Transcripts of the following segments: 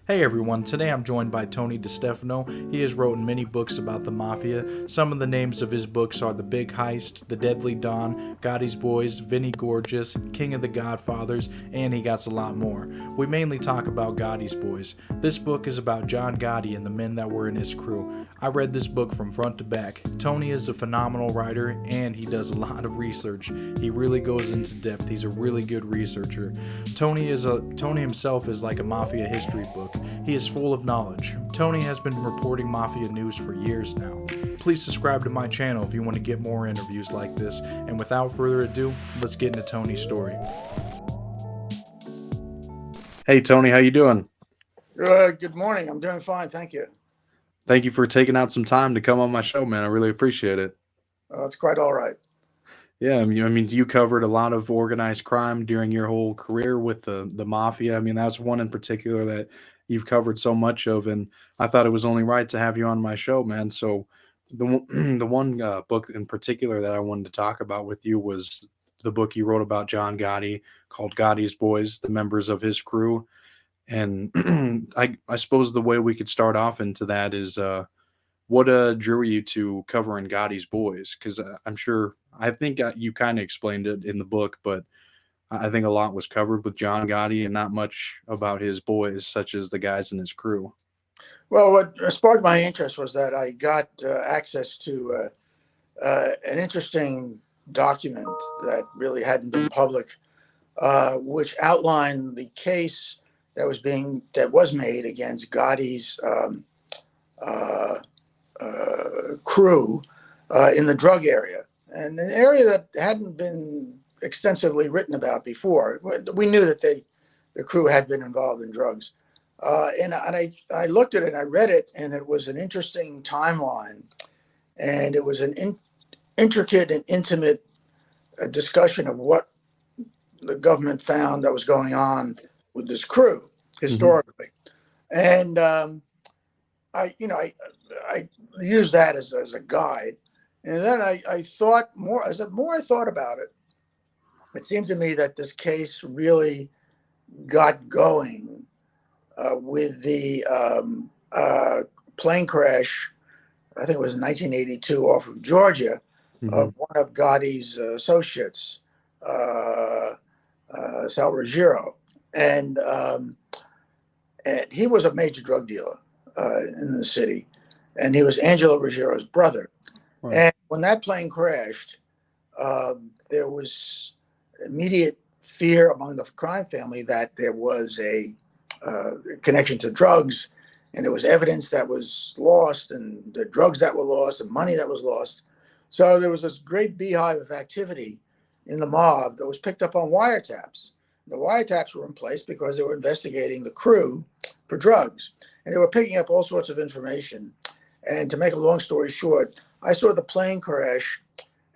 Hey everyone, today I'm joined by Tony DeStefano. He has written many books about the mafia. Some of the names of his books are The Big Heist, The Deadly Dawn, Gotti's Boys, Vinny Gorgeous, King of the Godfathers, and he got a lot more. We mainly talk about Gotti's Boys. This book is about John Gotti and the men that were in his crew. I read this book from front to back. Tony is a phenomenal writer and he does a lot of research. He really goes into depth. He's a really good researcher. Tony himself is like a mafia history book. He is full of knowledge. Tony has been reporting mafia news for years now. Please subscribe to my channel if you want to get more interviews like this. And without further ado, let's get into Tony's story. Hey Tony, how you doing? Good morning. I'm doing fine, thank you. Thank you for taking out some time to come on my show, man. I really appreciate it. It's quite all right. Yeah, I mean, you covered a lot of organized crime during your whole career with the mafia. I mean, that's one in particular that you've covered so much of, and I thought it was only right to have you on my show, man. So, the one book in particular that I wanted to talk about with you was the book you wrote about John Gotti called Gotti's Boys, the members of his crew. And I suppose the way we could start off into that is what drew you to covering Gotti's Boys? Because I think you kind of explained it in the book, but I think a lot was covered with John Gotti and not much about his boys, such as the guys in his crew. Well, what sparked my interest was that I got access to an interesting document that really hadn't been public, which outlined the case that was made against Gotti's uh, crew in the drug area, and an area that hadn't been extensively written about before. We knew that the crew had been involved in drugs, and I looked at it, I read it, and it was an interesting timeline, and it was an intricate and intimate discussion of what the government found that was going on with this crew historically, and I used that as a guide. And then I thought more, as the more I thought about it, it seemed to me that this case really got going with the plane crash, I think it was in 1982 off of Georgia, of one of Gotti's associates, Sal Ruggiero. And he was a major drug dealer in the city. And he was Angelo Ruggiero's brother. Right. And when that plane crashed, there was immediate fear among the crime family that there was a connection to drugs, and there was evidence that was lost, and the drugs that were lost, and money that was lost. So there was this great beehive of activity in the mob that was picked up on wiretaps. The wiretaps were in place because they were investigating the crew for drugs, and they were picking up all sorts of information. And to make a long story short, I saw the plane crash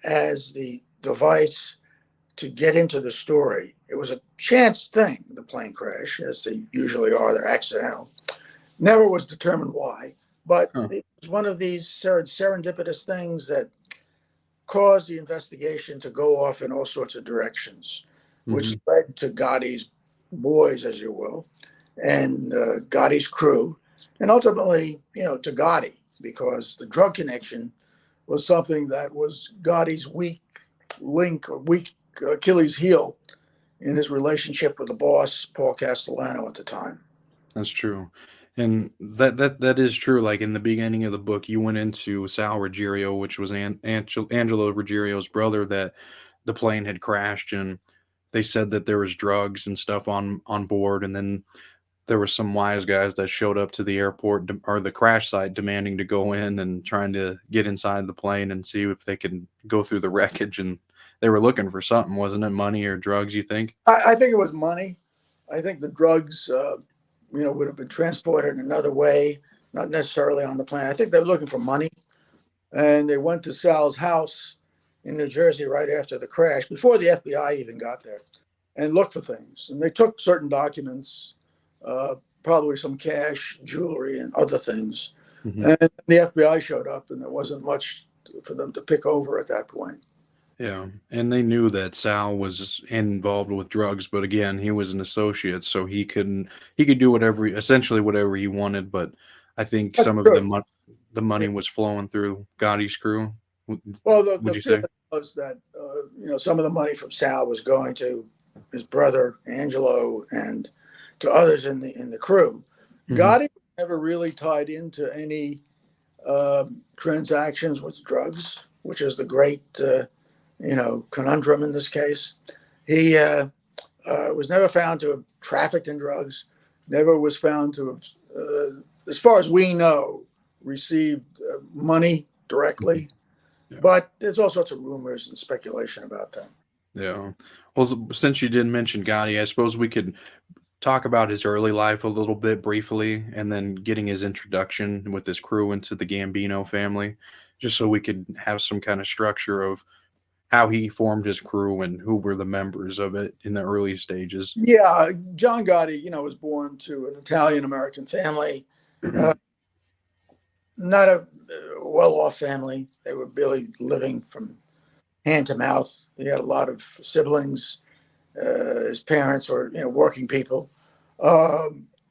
as the device to get into the story. It was a chance thing, the plane crash, as they usually are. They're accidental. Never was determined why, but it was one of these serendipitous things that caused the investigation to go off in all sorts of directions, which led to Gotti's Boys, as you will, and Gotti's crew, and ultimately, to Gotti, because the drug connection was something that was Gotti's weak link, or weak Achilles heel in his relationship with the boss, Paul Castellano, at the time. That's true. And that is true. Like in the beginning of the book, you went into Sal Ruggiero, which was Angelo Ruggiero's brother, that the plane had crashed, and they said that there was drugs and stuff on board, and then there were some wise guys that showed up to the airport or the crash site demanding to go in and trying to get inside the plane and see if they could go through the wreckage. And they were looking for something, wasn't it? Money or drugs, you think? I think it was money. I think the drugs, would have been transported another way, not necessarily on the plane. I think they were looking for money. And they went to Sal's house in New Jersey right after the crash, before the FBI even got there, and looked for things. And they took certain documents, probably some cash, jewelry, and other things. And the FBI showed up, and there wasn't much for them to pick over at that point. Yeah, and they knew that Sal was involved with drugs, but again, he was an associate, so he could do whatever essentially whatever he wanted. But I think That's some of true. the money was flowing through Gotti's crew. Well, Would the you feeling say? was that some of the money from Sal was going to his brother Angelo and to others in the crew. Hmm. Gotti was never really tied into any transactions with drugs, which is the great conundrum in this case. He was never found to have trafficked in drugs. Never was found to have, as far as we know, received money directly. Yeah. But there's all sorts of rumors and speculation about that. Yeah. Well, since you did mention Gotti, I suppose we could talk about his early life a little bit briefly, and then getting his introduction with his crew into the Gambino family, just so we could have some kind of structure of how he formed his crew and who were the members of it in the early stages. Yeah, John Gotti, was born to an Italian American family, uh, not a well-off family. They were really living from hand to mouth. He had a lot of siblings. His parents were, working people,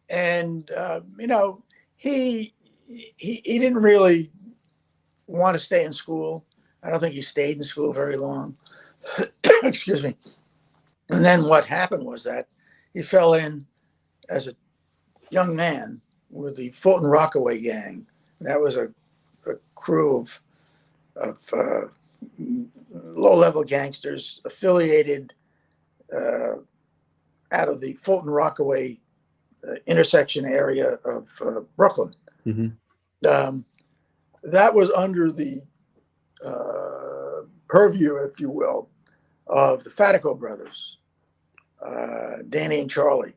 and he he didn't really want to stay in school. I don't think he stayed in school very long. Excuse me. And then what happened was that he fell in as a young man with the Fulton Rockaway gang. That was a crew of low-level gangsters affiliated uh, out of the Fulton Rockaway intersection area of Brooklyn. Hmm. Um, that was under the purview, if you will, of the Fatico brothers, Danny and Charlie.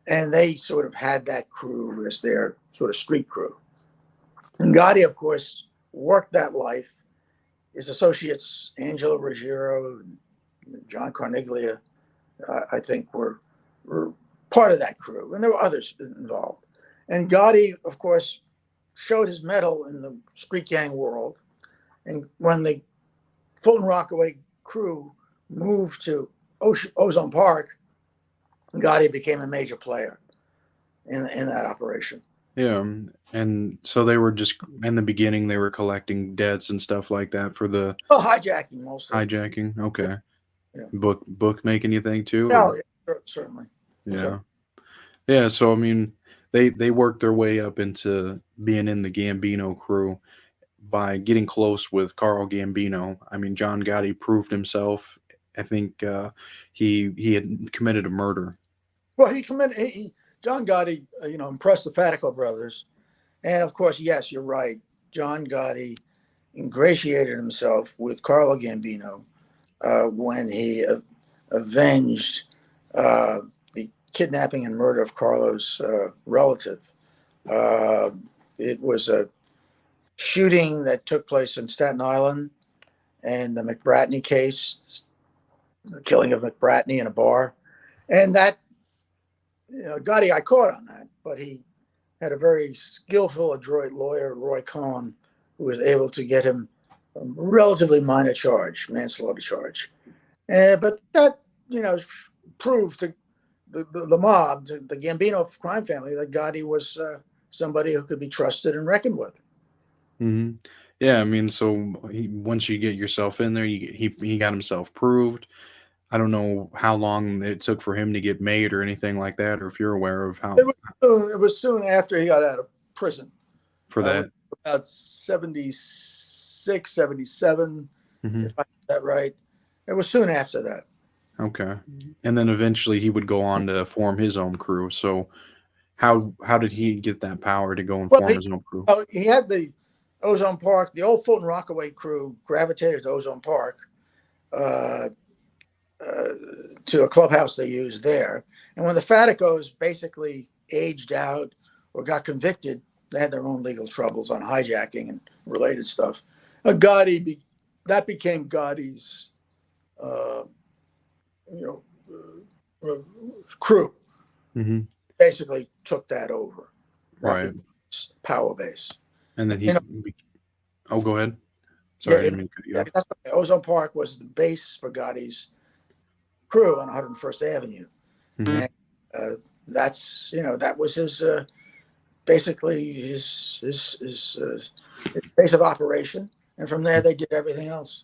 And they sort of had that crew as their sort of street crew. And Gotti, of course, worked that life. His associates, Angelo Ruggiero and John Carniglia, I think, were part of that crew. And there were others involved. And Gotti, of course, showed his mettle in the street gang world. And when the Fulton Rockaway crew moved to Ozone Park, Gotti became a major player in that operation. Yeah, and so they were just in the beginning they were collecting debts and stuff like that for the Well, hijacking mostly. hijacking. Okay, Yeah. bookmaking, you think too, Yeah, or certainly. yeah, So, yeah. So I mean, they worked their way up into being in the Gambino crew by getting close with Carl Gambino. I mean, John Gotti proved himself. I think he had committed a murder. well, John Gotti, impressed the Fatico brothers. And of course, yes, you're right. John Gotti ingratiated himself with Carlo Gambino when he avenged the kidnapping and murder of Carlo's relative. Uh, it was a shooting that took place in Staten Island, and the McBratney case, the killing of McBratney in a bar. And that, Gotti got caught on that, but he had a very skillful, adroit lawyer, Roy Cohn, who was able to get him a relatively minor charge, manslaughter charge. But that, proved to the mob, the Gambino crime family, that Gotti was somebody who could be trusted and reckoned with. Hmm. Yeah, I mean, so once you get yourself in there, he got himself proved. I don't know how long it took for him to get made or anything like that, or if you're aware of how It was soon after he got out of prison. for It was that. about 76, 77, Hmm. if I got that right. It was soon after that. Okay, and then eventually he would go on to form his own crew. So how did he get that power to go and Well, form his own crew? he had the Ozone Park, the old Fulton Rockaway crew gravitated to Ozone Park uh, uh, to a clubhouse they used there. And when the Faticos basically aged out or got convicted, they had their own legal troubles on hijacking and related stuff. That became Gotti's, uh, you know, crew. Hmm. Basically took that over. That Right, became his power base. and then You know, oh, go ahead. Yeah, Sorry, I didn't mean to cut you yeah, off. that's okay. Ozone Park was the base for Gotti's crew on 101st Avenue, Hmm. and that's that was his basically his base of operation, and from there they did everything else.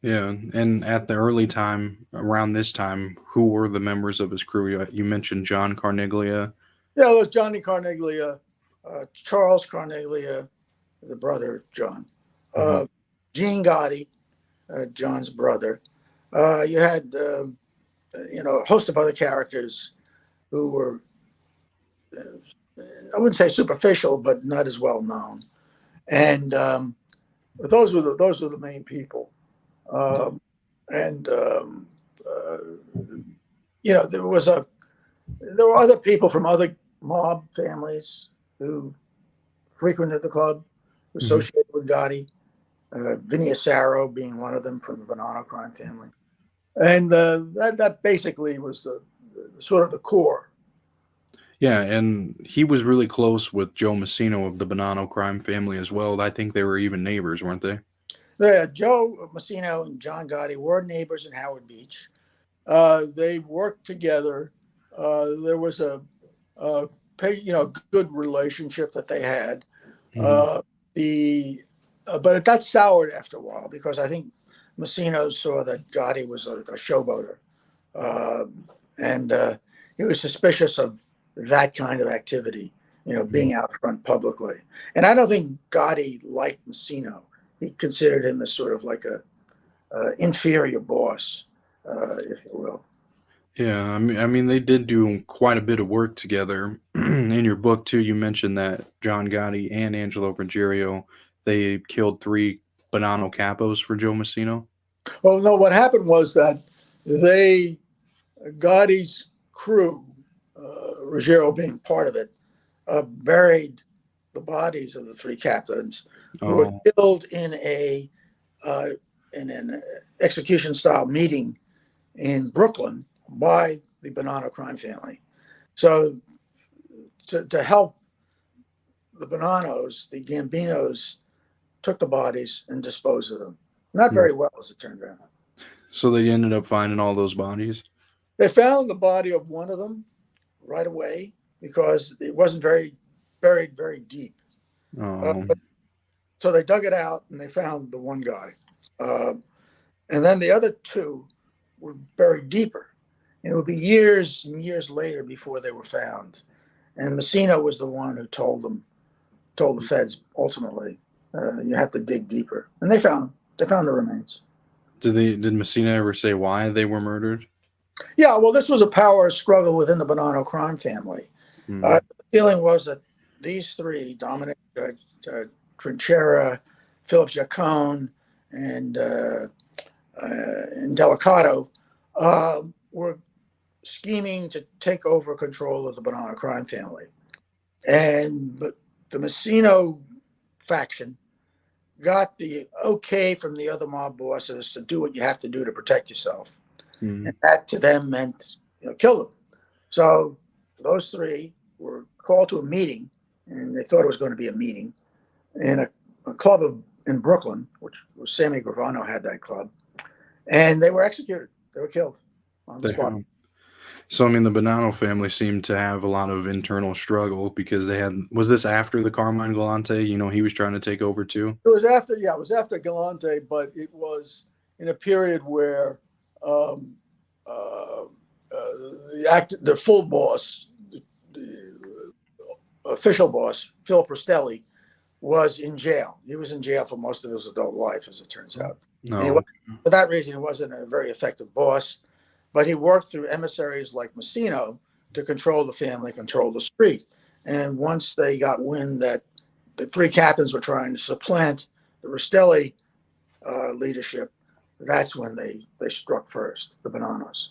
Yeah, and at the early time, around this time, who were the members of his crew? You mentioned John Carneglia. Yeah, there's Johnny Carneglia, Charles Carneglia, the brother of John, Hmm. uh, Gene Gotti, John's brother. You had a host of other characters who were I wouldn't say superficial, but not as well known. And but those were the main people. Um, and uh, there were other people from other mob families who frequented the club, Hmm. associated with Gotti. Vinny Asaro being one of them from the Bonanno crime family, and that basically was the sort of the core. Yeah, and he was really close with Joe Messino of the Bonanno crime family as well. I think they were even neighbors, weren't they? Joe Massino and John Gotti were neighbors in Howard Beach. They worked together. There was a good relationship that they had. Hmm. Uh, the but it got soured after a while because I think Massino saw that Gotti was a showboater, uh, and he was suspicious of that kind of activity, being out front publicly. And I don't think Gotti liked Massino. He considered him as sort of like a inferior boss, if you will. Yeah, I mean, they did do quite a bit of work together. In your book too, you mentioned that John Gotti and Angelo Ruggiero they killed three Bonanno capos for Joe Messino. Well, no, what happened was that they, Gotti's crew, Ruggiero being part of it, buried the bodies of the three captains who were Oh, killed uh, in an execution style meeting in Brooklyn by the Bonanno crime family. So to help the Bonannos, the Gambinos took the bodies and disposed of them. Not hmm. very well, as it turned out. So they ended up finding all those bodies. They found the body of one of them right away because it wasn't very buried very deep. Oh, So they dug it out and they found the one guy. Uh, and then the other two were buried deeper. And it would be years and years later before they were found. And Messina was the one who told the feds ultimately, you have to dig deeper. And they found the remains. did Messina ever say why they were murdered? Yeah, well, this was a power struggle within the Bonanno crime family. Hmm. The feeling was that these three, Dominic Trinchera, Philip Giacone, and Delicato, were scheming to take over control of the Bonanno crime family. And the Messino faction got the okay from the other mob bosses to do what you have to do to protect yourself. And Hmm. that to them meant, kill them. So those three were called to a meeting, and they thought it was going to be a meeting in a club in Brooklyn, which was Sammy Gravano had that club, and they were executed. They were killed on the spot. Damn. So I mean, the Bonanno family seemed to have a lot of internal struggle because they had. Was this after the Carmine Galante? He was trying to take over too. It was after Galante, but it was in a period where um, the full boss, the official boss, Phil Prostelli, was in jail. He was in jail for most of his adult life, as it turns out. And No. for that reason, he wasn't a very effective boss. But he worked through emissaries like Messino to control the family, control the street. And once they got wind that the three captains were trying to supplant the Rastelli leadership, that's when they struck first, the Bananas.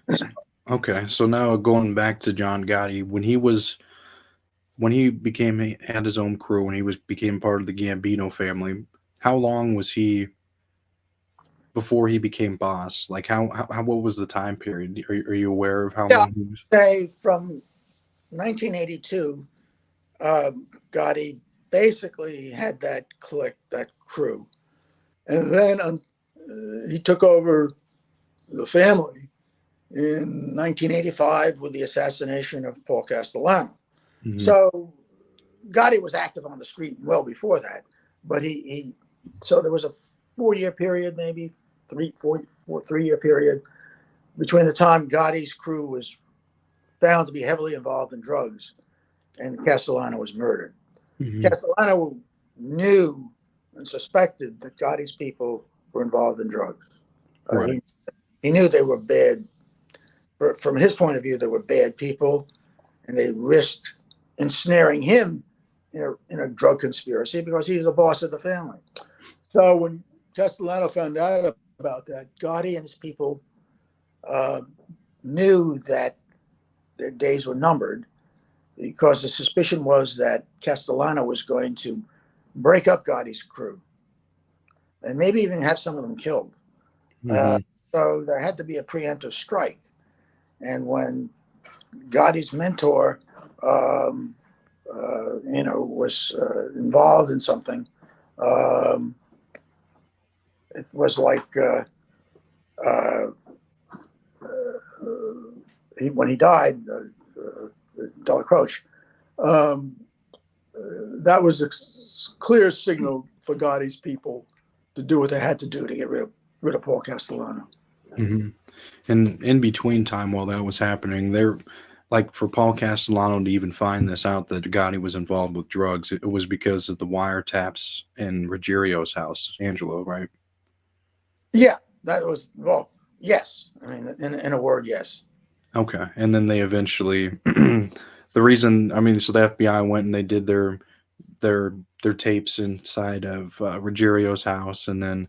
S- Okay, so now going back to John Gotti, when he became had his own crew, when he was became part of the Gambino family, how long was he before he became boss? Like how what was the time period? Are you aware of how Yeah, long he was? say from 1982, Gotti basically had that clique, that crew. And then he took over the family in 1985 with the assassination of Paul Castellano. Mm-hmm. So Gotti was active on the street well before that, but so there was a 4-year period, maybe 3-year period between the time Gotti's crew was found to be heavily involved in drugs and Castellano was murdered. Mm-hmm. Castellano knew and suspected that Gotti's people were involved in drugs. Right. He knew they were bad. From his point of view, they were bad people, and they risked ensnaring him in a drug conspiracy because he was the boss of the family. So when Castellano found out about that, Gotti and his people knew that their days were numbered, because the suspicion was that Castellano was going to break up Gotti's crew and maybe even have some of them killed. Mm-hmm. So there had to be a preemptive strike. And when Gotti's mentor, was involved in something, it was like when he died, Della Croce, that was a clear signal for Gotti's people to do what they had to do to get rid of Paul Castellano. Mm-hmm. And in between time while that was happening, there, like for Paul Castellano to even find this out that Gotti was involved with drugs, it was because of the wiretaps in Ruggiero's house, Angelo, right? Yeah, that was, well, yes. I mean, in a word, yes. Okay. And then they eventually, the reason, I mean, so the FBI went and they did their tapes inside of Ruggiero's house, and then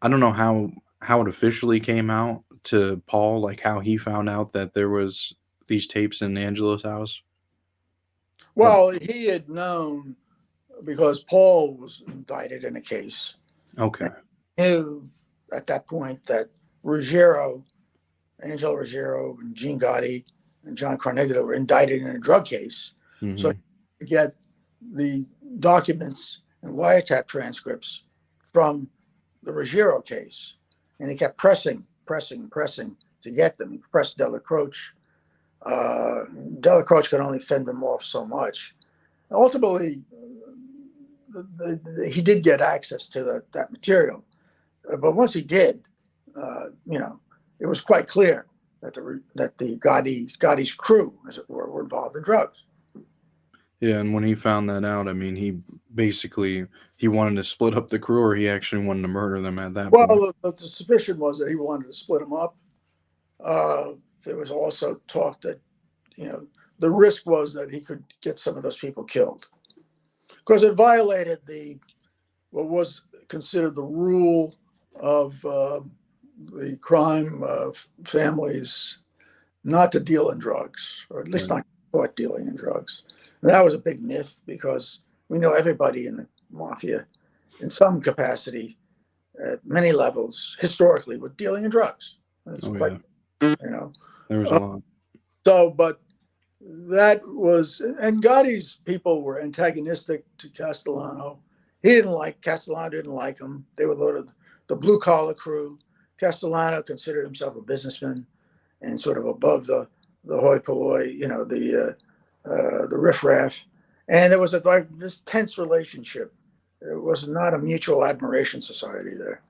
I don't know how it officially came out to Paul, like how he found out that there was these tapes in Angelo's house. Well, he had known because Paul was indicted in a case. Okay. He knew at that point that Angelo Ruggiero, and Gene Gotti, and John Carnegie were indicted in a drug case. Mm-hmm. So to get the documents and wiretap transcripts from the Ruggiero case. And he kept pressing to get them. He pressed Della Croce. Della Croce could only fend them off so much. Ultimately, he did get access to that material. But once he did, it was quite clear that the Gotti's crew, as it were involved in drugs. Yeah, and when he found that out, I mean, he wanted to split up the crew, or he actually wanted to murder them at that point. Well, the suspicion was that he wanted to split them up. There was also talk that, the risk was that he could get some of those people killed because it violated what was considered the rule of the crime of families not to deal in drugs, or at least Right. not caught dealing in drugs. And that was a big myth because we know everybody in the mafia, in some capacity, at many levels, historically, were dealing in drugs. It's quite, There was a lot. So, but that was, and Gotti's people were antagonistic to Castellano. Castellano didn't like him. They were the blue collar crew. Castellano considered himself a businessman and sort of above the hoi polloi, the riffraff. And there was this tense relationship. It was not a mutual admiration society there.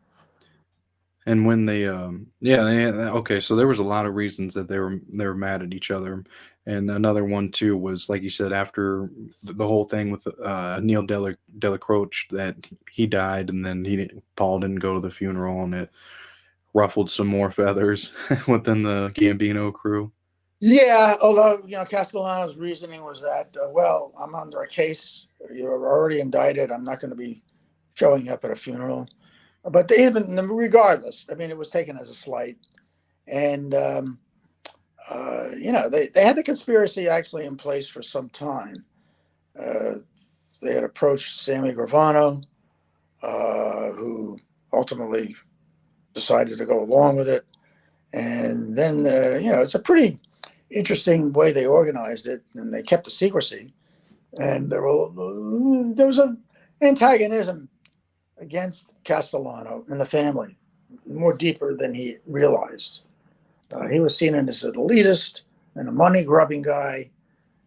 And when okay, so there was a lot of reasons that they were mad at each other, and another one too was, like you said, after the whole thing with Neil Della Croce, that he died, and then Paul didn't go to the funeral, and it ruffled some more feathers within the Gambino crew. Yeah, although Castellano's reasoning was that, well, I'm under a case. You're already indicted. I'm not going to be showing up at a funeral. But regardless, I mean, it was taken as a slight. And, they had the conspiracy actually in place for some time. They had approached Sammy Gravano, who ultimately decided to go along with it. And then, it's a pretty interesting way they organized it, and they kept the secrecy. And there was an antagonism against Castellano and the family, more deeper than he realized. He was seen as an elitist and a money-grubbing guy,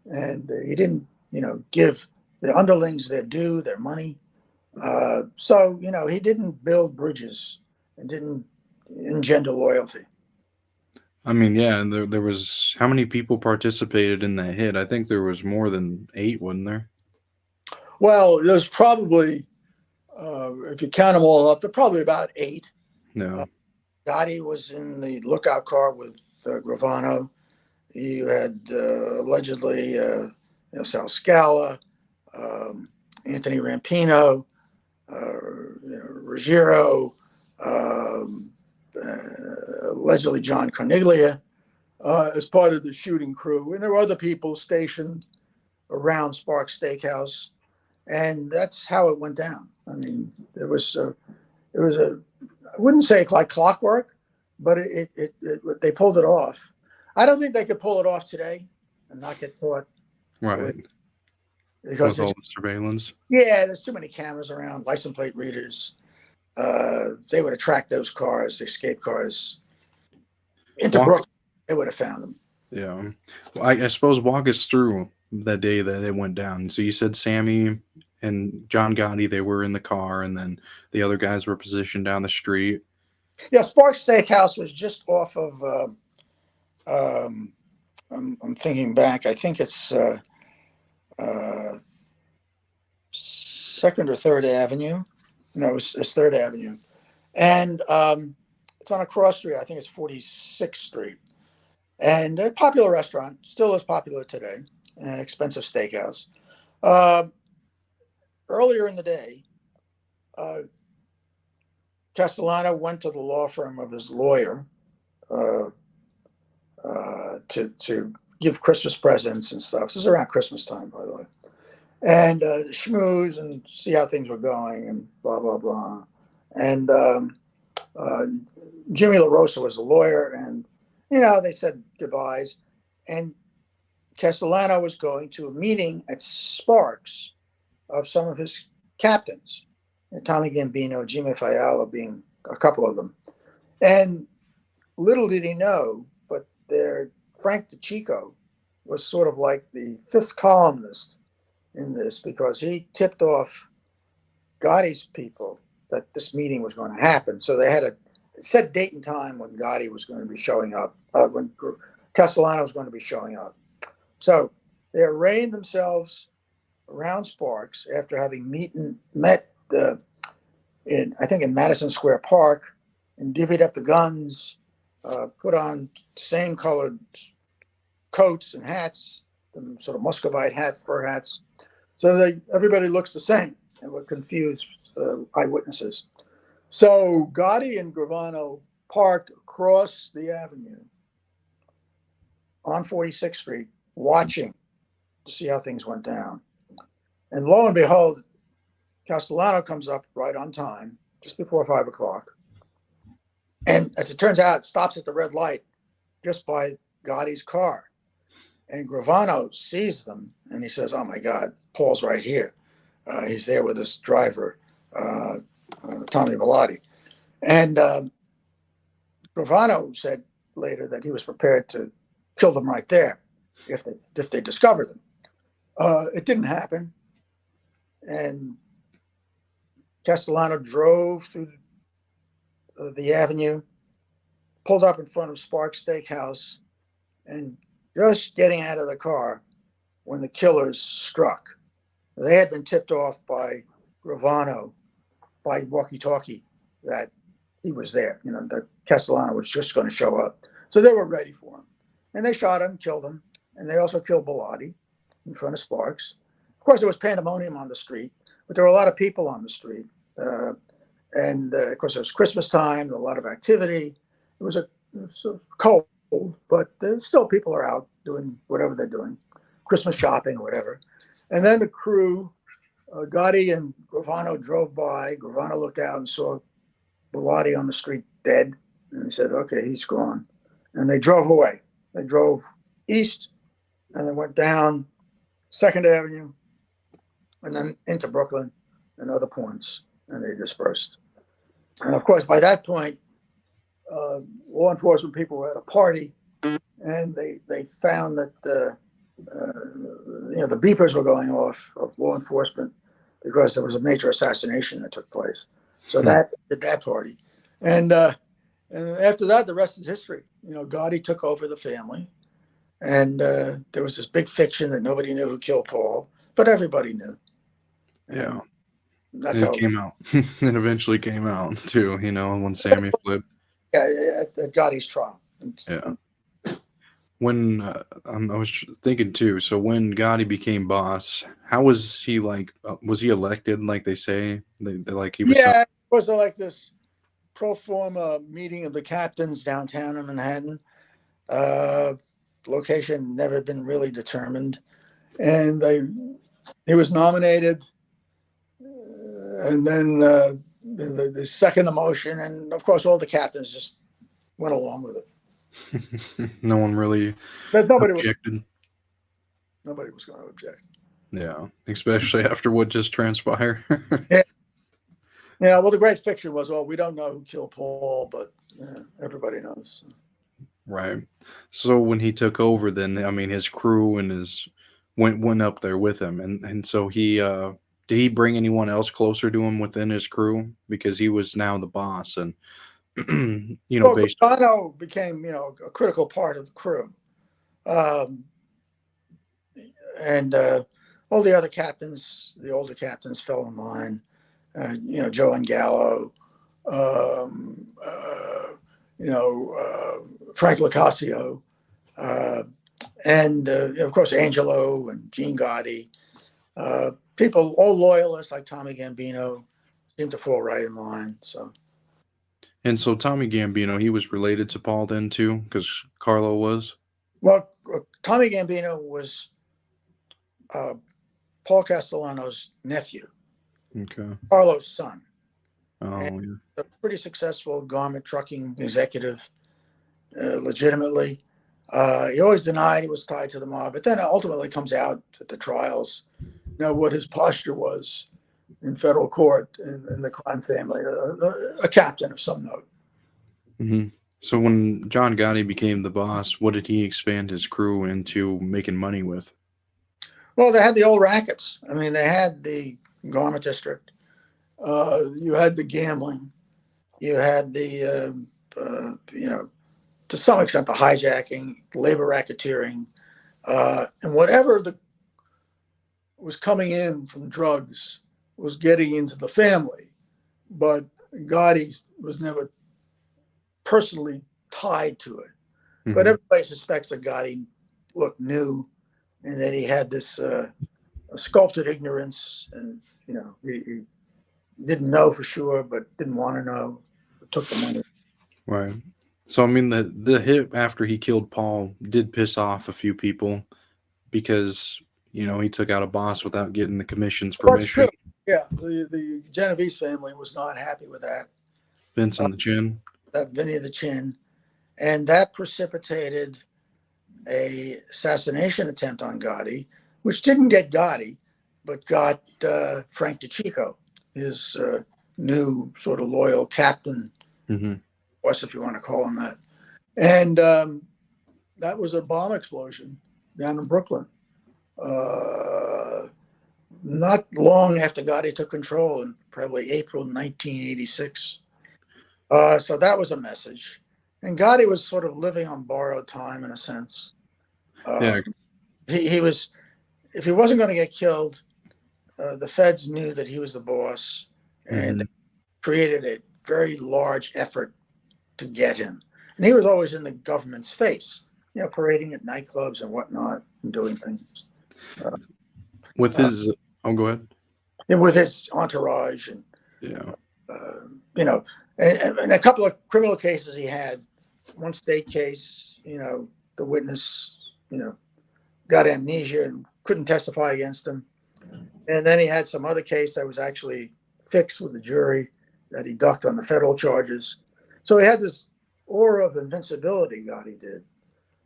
and he didn't, give the underlings their due, their money. So, he didn't build bridges and didn't engender loyalty. I mean, yeah, and there was how many people participated in that hit? I think there was more than 8, wasn't there? Well, there's probably, if you count them all up, there are probably about 8. No. Gotti was in the lookout car with Gravano. You had allegedly Sal Scala, Anthony Rampino, Ruggiero, allegedly John Carniglia, as part of the shooting crew. And there were other people stationed around Sparks Steakhouse. And that's how it went down. I mean, it was I wouldn't say like clockwork, but they pulled it off. I don't think they could pull it off today and not get caught. Right. Because with all the surveillance. Yeah, there's too many cameras around, license plate readers. They would have tracked those cars, the escape cars, into Brooklyn. They would have found them. Yeah. Well, I suppose walk us through that day that it went down. So you said Sammy and John Gotti, they were in the car, and then the other guys were positioned down the street. Yeah, Sparks Steakhouse was just off of, I'm thinking back, I think it's 2nd or 3rd Avenue. No, it's 3rd Avenue. And it's on a cross street. I think it's 46th Street. And a popular restaurant, still is popular today, an expensive steakhouse. Earlier in the day, Castellano went to the law firm of his lawyer to give Christmas presents and stuff. This is around Christmas time, by the way. And schmooze and see how things were going and blah, blah, blah. And Jimmy LaRosa was a lawyer, and, they said goodbyes. And Castellano was going to a meeting at Sparks of some of his captains, Tommy Gambino, Jimmy Fiala being a couple of them. And little did he know, but Frank DeChico was sort of like the 5th columnist in this, because he tipped off Gotti's people that this meeting was going to happen. So they had a set date and time when Gotti was going to be showing up, when Castellano was going to be showing up. So they arrayed themselves around Sparks after having met in Madison Square Park, and divvied up the guns, put on same colored coats and hats, the sort of Muscovite hats, fur hats, so that everybody looks the same and would confuse eyewitnesses. So Gotti and Gravano parked across the avenue on 46th Street, watching to see how things went down. And lo and behold, Castellano comes up right on time, just before 5 o'clock. And as it turns out, stops at the red light just by Gotti's car. And Gravano sees them, and he says, "Oh my God, Paul's right here. He's there with his driver, Tommy Bellotti." And Gravano said later that he was prepared to kill them right there if they discovered them. It didn't happen, and Castellano drove through the avenue, pulled up in front of Sparks Steakhouse, and just getting out of the car when the killers struck. They had been tipped off by Gravano by walkie-talkie that he was there, that Castellano was just going to show up. So they were ready for him. And they shot him, killed him, and they also killed Bellotti in front of Sparks. Of course, there was pandemonium on the street, but there were a lot of people on the street. And of course, it was Christmas time, a lot of activity. It was cold, but still people are out doing whatever they're doing, Christmas shopping or whatever. And then the crew, Gotti and Gravano drove by. Gravano looked out and saw Bellotti on the street dead. And he said, "Okay, he's gone." And they drove away. They drove east, and they went down 2nd Avenue and then into Brooklyn and other points, and they dispersed. And of course, by that point, law enforcement people were at a party, and they found that the beepers were going off of law enforcement because there was a major assassination that took place. So that did that party, and after that, the rest is history. Gotti took over the family, and there was this big fiction that nobody knew who killed Paul, but everybody knew. Yeah. That's it how came out. It eventually came out too, when Sammy fled. Yeah, at Gotti's trial. Yeah. When I was thinking too, so when Gotti became boss, how was he like? Was he elected like they say? They like he was. Yeah, it was like this pro forma meeting of the captains downtown in Manhattan. Location never been really determined, and he was nominated, and then they second the motion, and of course all the captains just went along with it. No one really objected. Nobody was going to object. Yeah, especially after what just transpired. Yeah. Well, the great fiction was, we don't know who killed Paul, but everybody knows. Right. So when he took over, then I mean his crew and his went up there with him, and so he did he bring anyone else closer to him within his crew because he was now the boss and based. Gravano became a critical part of the crew, and all the other captains, the older captains, fell in line. Joe and Gallo, Frank Locascio, and of course Angelo and Gene Gotti. People, all loyalists like Tommy Gambino, seemed to fall right in line. And so Tommy Gambino, he was related to Paul then too, because Carlo was. Well, Tommy Gambino was Paul Castellano's nephew. Okay. Carlo's son. Oh, and yeah. A pretty successful garment trucking executive, legitimately. He always denied he was tied to the mob, but then it ultimately comes out at the trials, what his posture was in federal court in the crime family, a captain of some note. Mm-hmm. So when John Gotti became the boss, what did he expand his crew into making money with? Well, they had the old rackets. I mean, they had the garment district. You had the gambling. You had the, to some extent, the hijacking, labor racketeering, and whatever was coming in from drugs was getting into the family. But Gotti was never personally tied to it. Mm-hmm. But everybody suspects that Gotti knew, and that he had this sculpted ignorance, and he didn't know for sure, but didn't want to know. Took the money. Right. So I mean, the hit after he killed Paul did piss off a few people because he took out a boss without getting the commission's permission. That's true. Yeah, the Genovese family was not happy with that. Vince on the Chin. That Vinny the Chin, and that precipitated a assassination attempt on Gotti, which didn't get Gotti, but got Frank DeCicco, his new sort of loyal captain, boss, if you want to call him that. And that was a bomb explosion down in Brooklyn. Not long after Gotti took control, in probably April 1986. So that was a message. And Gotti was sort of living on borrowed time in a sense. He was, if he wasn't going to get killed, the feds knew that he was the boss and created a very large effort to get him. And he was always in the government's face, parading at nightclubs and whatnot and doing things. With his, go ahead. With his entourage and, and a couple of criminal cases he had. One state case, the witness, got amnesia and couldn't testify against him. And then he had some other case that was actually fixed with the jury that he ducked on the federal charges. So he had this aura of invincibility, Gotti did.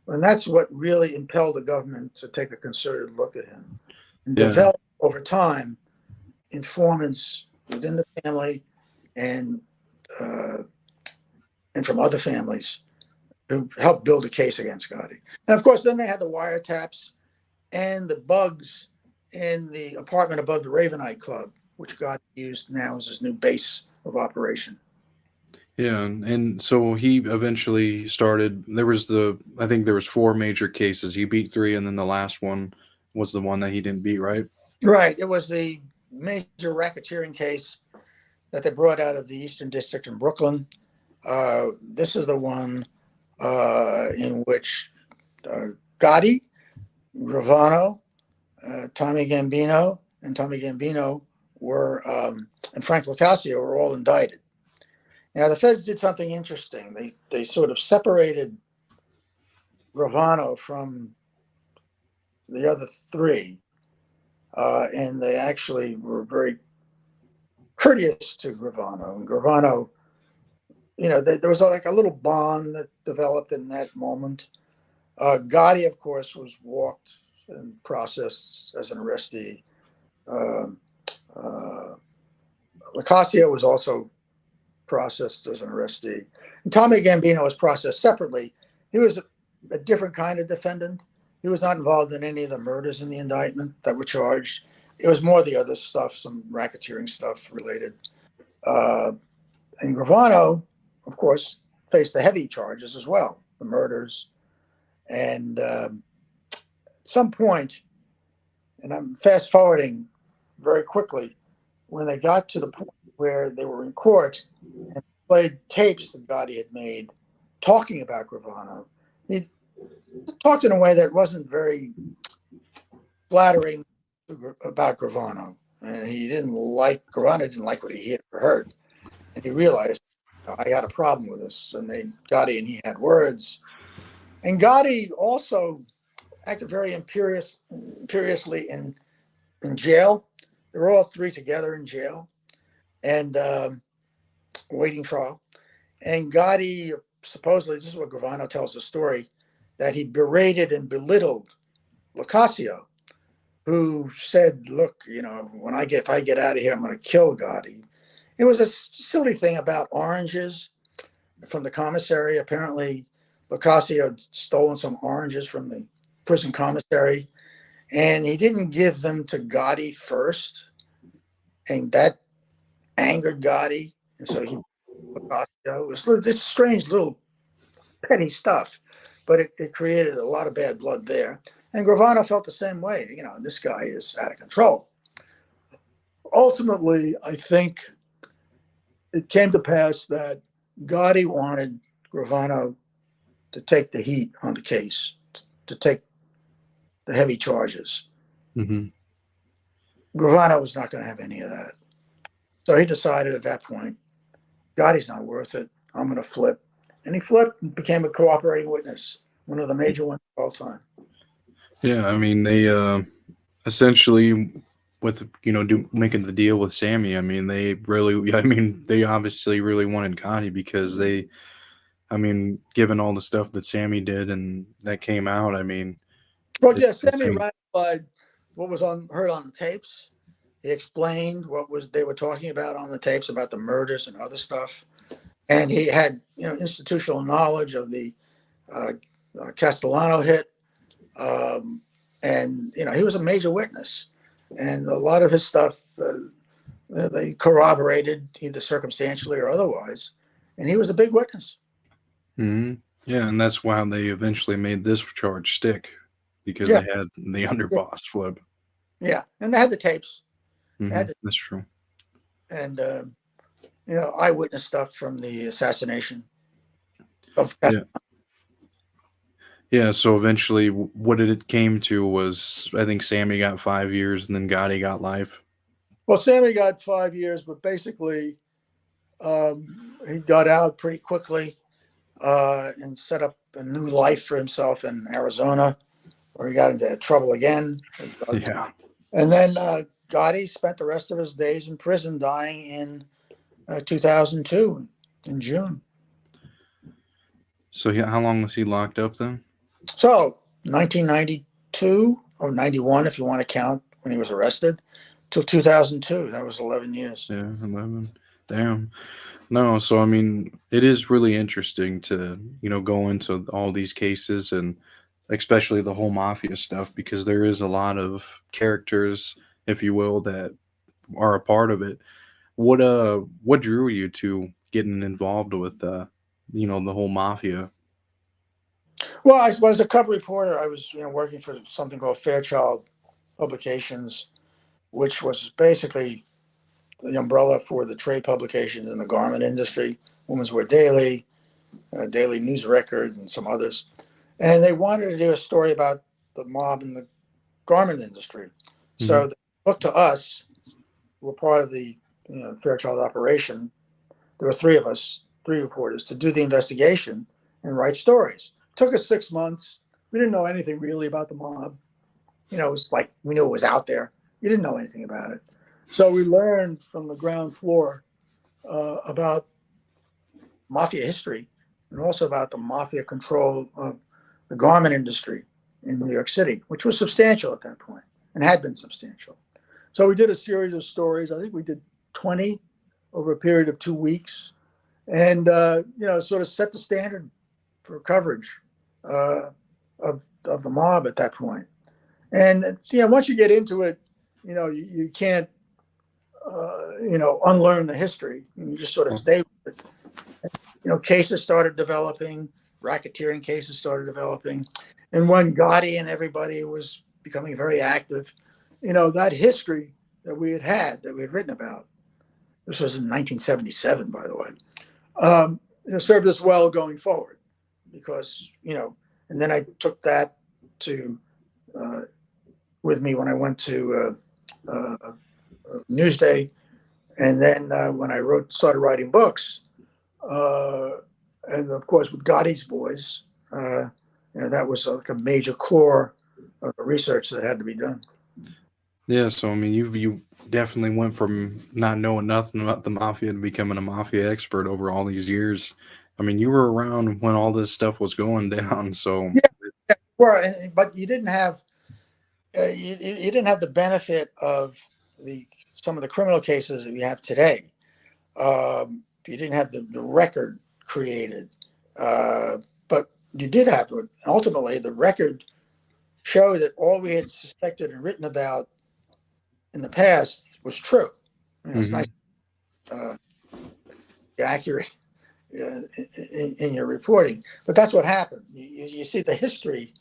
And that's what really impelled the government to take a concerted look at him and develop over time informants within the family and from other families who helped build a case against Gotti. And of course, then they had the wiretaps and the bugs in the apartment above the Ravenite Club, which Gotti used now as his new base of operation. Yeah, and so he eventually started. I think there was 4 major cases. He beat 3, and then the last one was the one that he didn't beat, right? Right. It was the major racketeering case that they brought out of the Eastern District in Brooklyn. This is the one in which Gotti, Gravano, Tommy Gambino, were, and Frank Locascio were all indicted. Now, the feds did something interesting. They sort of separated Gravano from the other 3, and they actually were very courteous to Gravano. And Gravano, there was like a little bond that developed in that moment. Gotti, of course, was walked and processed as an arrestee. Locascio was also processed as an arrestee. And Tommy Gambino was processed separately. He was a different kind of defendant. He was not involved in any of the murders in the indictment that were charged. It was more the other stuff, some racketeering stuff related. And Gravano, of course, faced the heavy charges as well, the murders. And at some point, and I'm fast forwarding very quickly, when they got to the point where they were in court and played tapes that Gotti had made talking about Gravano, he talked in a way that wasn't very flattering about Gravano. And Gravano didn't like what he had heard. And he realized, I got a problem with this. And Gotti and he had words. And Gotti also acted very imperiously in jail. They were all 3 together in jail and waiting trial. And Gotti, supposedly, this is what Gravano tells the story, that he berated and belittled Locascio, who said, look, if I get out of here, I'm going to kill Gotti. It was a silly thing about oranges from the commissary. Apparently, Locascio had stolen some oranges from the prison commissary, and he didn't give them to Gotti first, and that angered Gotti, and so Locascio. It was this strange little petty stuff, but it created a lot of bad blood there. And Gravano felt the same way. This guy is out of control. Ultimately, I think it came to pass that Gotti wanted Gravano to take the heat on the case, to take the heavy charges. Mm-hmm. Gravano was not going to have any of that. So he decided at that point, Gotti's not worth it. I'm going to flip. And he flipped and became a cooperating witness, one of the major ones of all time. Yeah, I mean, they essentially, with making the deal with Sammy, I mean, they obviously really wanted Gotti because given all the stuff that Sammy did and that came out, I mean. Well, yeah, Sammy ratified what was heard on the tapes. He explained what they were talking about on the tapes about the murders and other stuff, and he had institutional knowledge of the Castellano hit, and he was a major witness, and a lot of his stuff they corroborated either circumstantially or otherwise, and he was a big witness. Mm-hmm. Yeah, and that's why they eventually made this charge stick, because they had the underboss flip. Yeah, and they had the tapes. Mm-hmm. That's true. And eyewitness stuff from the assassination of Castellano. Yeah, so eventually what it came to was, I think Sammy got 5 years and then Gotti got life. Well, Sammy got 5 years, but basically he got out pretty quickly and set up a new life for himself in Arizona, where he got into trouble again. Yeah. And then Gotti spent the rest of his days in prison, dying in 2002 in June. So how long was he locked up then? So 1992 or 91, if you want to count when he was arrested, till 2002. That was 11 years. Yeah, 11. Damn. No, so I mean, it is really interesting to, go into all these cases and especially the whole mafia stuff because there is a lot of characters, if you will, that are a part of it. What drew you to getting involved with the whole mafia? Well, I was a cub reporter. I was, working for something called Fairchild Publications, which was basically the umbrella for the trade publications in the garment industry, Women's Wear Daily, Daily News Record, and some others. And they wanted to do a story about the mob in the garment industry. Hmm. So they looked to us. We're part of the Fairchild operation. There were three of us, three reporters, to do the investigation and write stories. It took us 6 months. We didn't know anything really about the mob. It was like we knew it was out there. You didn't know anything about it. So we learned from the ground floor about mafia history and also about the mafia control of the garment industry in New York City, which was substantial at that point and had been substantial. So we did a series of stories. I think we did 20 over a period of 2 weeks, and sort of set the standard for coverage of the mob at that point. And once you get into it, you can't unlearn the history. You just sort of stay with it. Cases started developing, racketeering cases started developing, and when Gotti and everybody was becoming very active, that history that we had written about. This was in 1977, by the way. Served us well going forward because and then I took that to with me when I went to Newsday, and then when I started writing books, and of course with Gotti's boys, that was like a major core of the research that had to be done. Yeah, so I mean, you definitely went from not knowing nothing about the mafia to becoming a mafia expert over all these years. I mean, you were around when all this stuff was going down, so Yeah, but you didn't have you didn't have the benefit of some of the criminal cases that we have today. You didn't have the record created, but you did have it. Ultimately, the record showed that all we had suspected and written about in the past was true. It's nice, mhm. accurate in your reporting, but that's what happened. You see, the history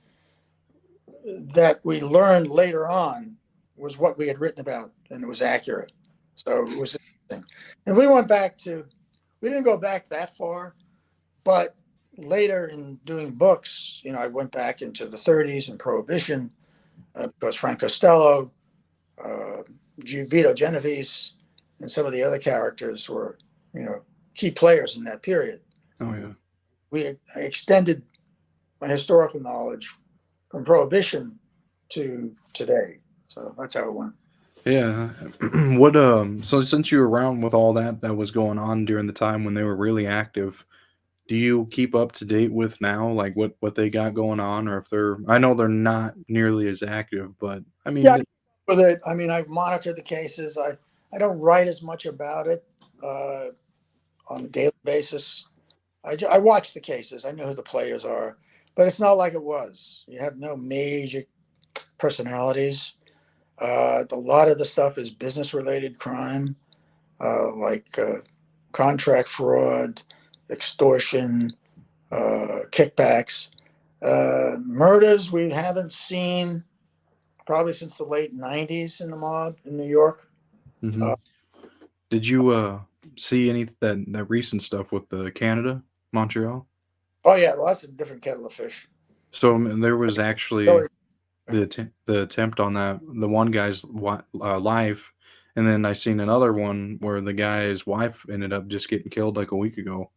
that we learned later on was what we had written about, and it was accurate. So it was interesting. And we didn't go back that far, but later in doing books, I went back into the 30s and Prohibition because Frank Costello, uh, Vito Genovese, and some of the other characters were, key players in that period. Oh yeah. I extended my historical knowledge from Prohibition to today. So that's how it went. Yeah. So since you were around with all that was going on during the time when they were really active, do you keep up to date with now, like what they got going on, or if they're? I know they're not nearly as active, but I Yeah, mean, with it. I mean, I monitor the cases. I don't write as much about it uh, on a daily basis. I watch the cases. I know who the players are, but it's not like it was. You have no major personalities. A lot of the stuff is business related crime, like contract fraud, extortion, kickbacks. Murders we haven't seen probably since the late 90s in the mob in New York. mhm. Uh, Did you see any that recent stuff with the Canada, Montreal? oh, yeah, well, that's a different kettle of fish. So there was actually Really, the attempt on that the one guy's life, and then I seen another one where the guy's wife ended up just getting killed like a week ago.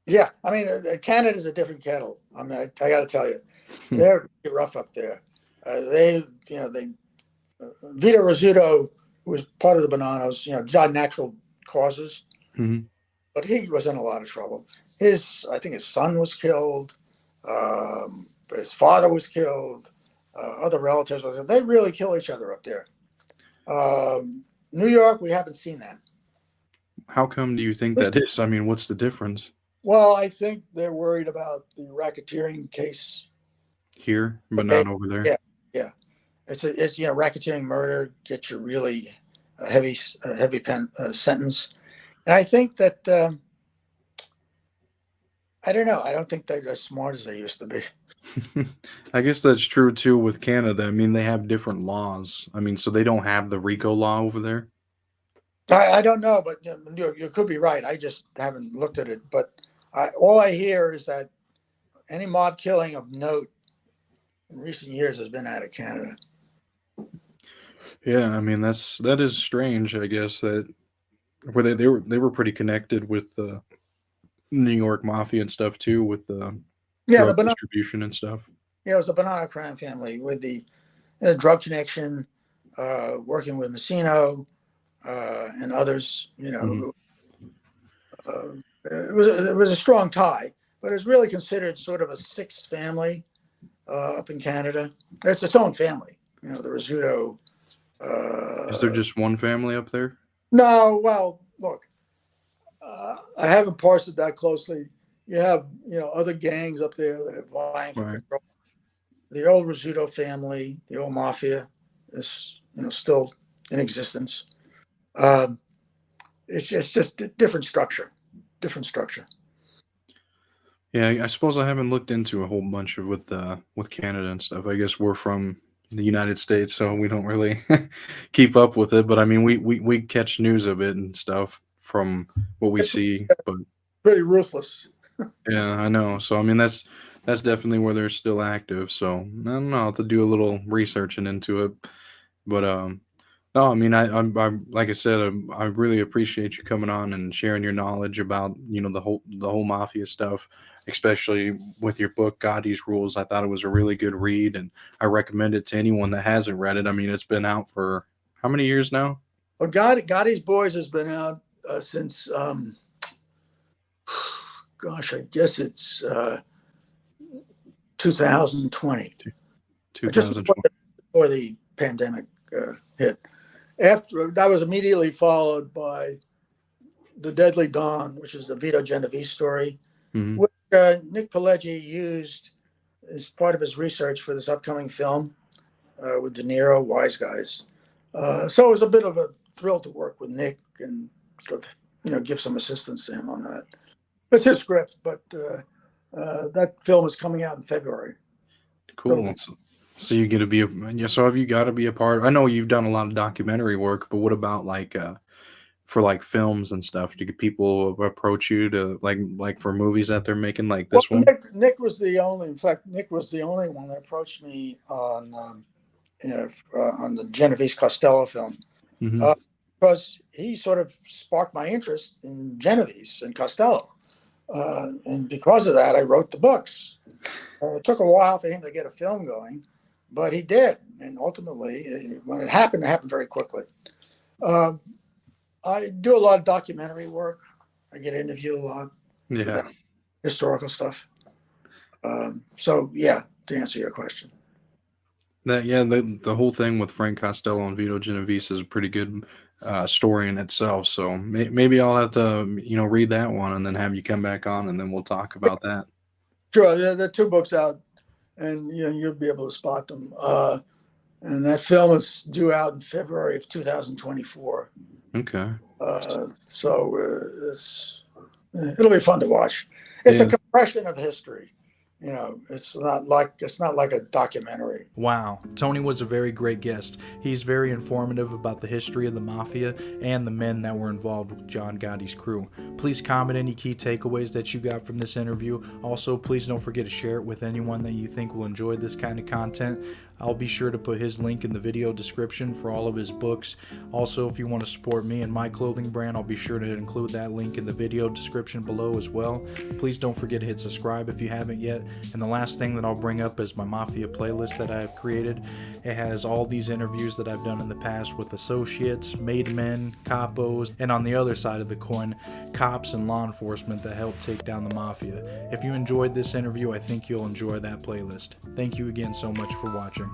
yeah, I mean, Canada's a different kettle. I mean, I got to tell you, they're pretty rough up there. They Vito Rizzuto, who was part of the Bonanos, died natural causes, Mhm. but he was in a lot of trouble. I think his son was killed. His father was killed. Other relatives they really kill each other up there. New York, we haven't seen that. How come do you think that is? I mean, what's the difference Well, I think they're worried about the racketeering case. here, but not over there? Yeah, yeah. It's racketeering murder gets you really a heavy pen sentence, and I think that I don't know. I don't think they're as smart as they used to be. I guess that's true too with Canada. I mean, they have different laws. I mean, so they don't have the RICO law over there. I don't know, but you could be right. I just haven't looked at it. But all I hear is that any mob killing of note in recent years has been out of Canada. Yeah, I mean that is strange. I guess that where they were pretty connected with the New York mafia and stuff too, with the Yeah, drug distribution and stuff. it was a banana crime family with the drug connection, working with Messino and others. It was a strong tie, but it's really considered sort of a sixth family up in Canada. It's its own family. The Rizzuto. Is there just one family up there? No, well, look, I haven't parsed it that closely. You have, other gangs up there that are vying for control. The old Rizzuto family, the old mafia, is, still in existence. It's just a different structure. Yeah, I suppose I haven't looked into a whole bunch of with Canada and stuff. I guess we're from the United States, so we don't really keep up with it. But I mean, we catch news of it and stuff from what we see. But Pretty ruthless. yeah, I know. So I mean, that's definitely where they're still active. So I don't know. I'll have to do a little researching into it. But no, I mean, I'm like I said, I really appreciate you coming on and sharing your knowledge about the whole mafia stuff, especially with your book Gotti's Rules. I thought it was a really good read, and I recommend it to anyone that hasn't read it. I mean, it's been out for how many years now? Well, Gotti's Boys has been out since, gosh, I guess it's 2020. Just 2020. before the pandemic hit. After that was immediately followed by The Deadly Dawn, which is the Vito Genovese story, Mhm. which Nick Pileggi used as part of his research for this upcoming film with De Niro, Wise Guys. So it was a bit of a thrill to work with Nick and sort of, give some assistance to him on that. It's his script, but that film is coming out in February. Cool. So you get to be so have you got to be a part? I know you've done a lot of documentary work, but what about for like films and stuff? Do people approach you to like for movies that they're making like this one? Nick was the only. In fact, Nick was the only one that approached me on the Genovese Costello film, Mhm. because he sort of sparked my interest in Genovese and Costello, and because of that, I wrote the books. It took a while for him to get a film going, but he did, and ultimately, when it happened very quickly. I do a lot of documentary work. I get interviewed a lot. Yeah. Historical stuff. So yeah, to answer your question. The whole thing with Frank Costello and Vito Genovese is a pretty good story in itself. So maybe I'll have to read that one and then have you come back on and then we'll talk about that. Sure, there are two books out, and you'll be able to spot them. And that film is due out in February of 2024. Okay. So it'll be fun to watch. It's a compression of history. It's not like a documentary. Wow, Tony was a very great guest. He's very informative about the history of the mafia and the men that were involved with John Gotti's crew. Please comment any key takeaways that you got from this interview. Also, please don't forget to share it with anyone that you think will enjoy this kind of content. I'll be sure to put his link in the video description for all of his books. Also, if you want to support me and my clothing brand, I'll be sure to include that link in the video description below as well. Please don't forget to hit subscribe if you haven't yet. And the last thing that I'll bring up is my Mafia playlist that I have created. It has all these interviews that I've done in the past with associates, made men, capos, and on the other side of the coin, cops and law enforcement that helped take down the Mafia. If you enjoyed this interview, I think you'll enjoy that playlist. Thank you again so much for watching.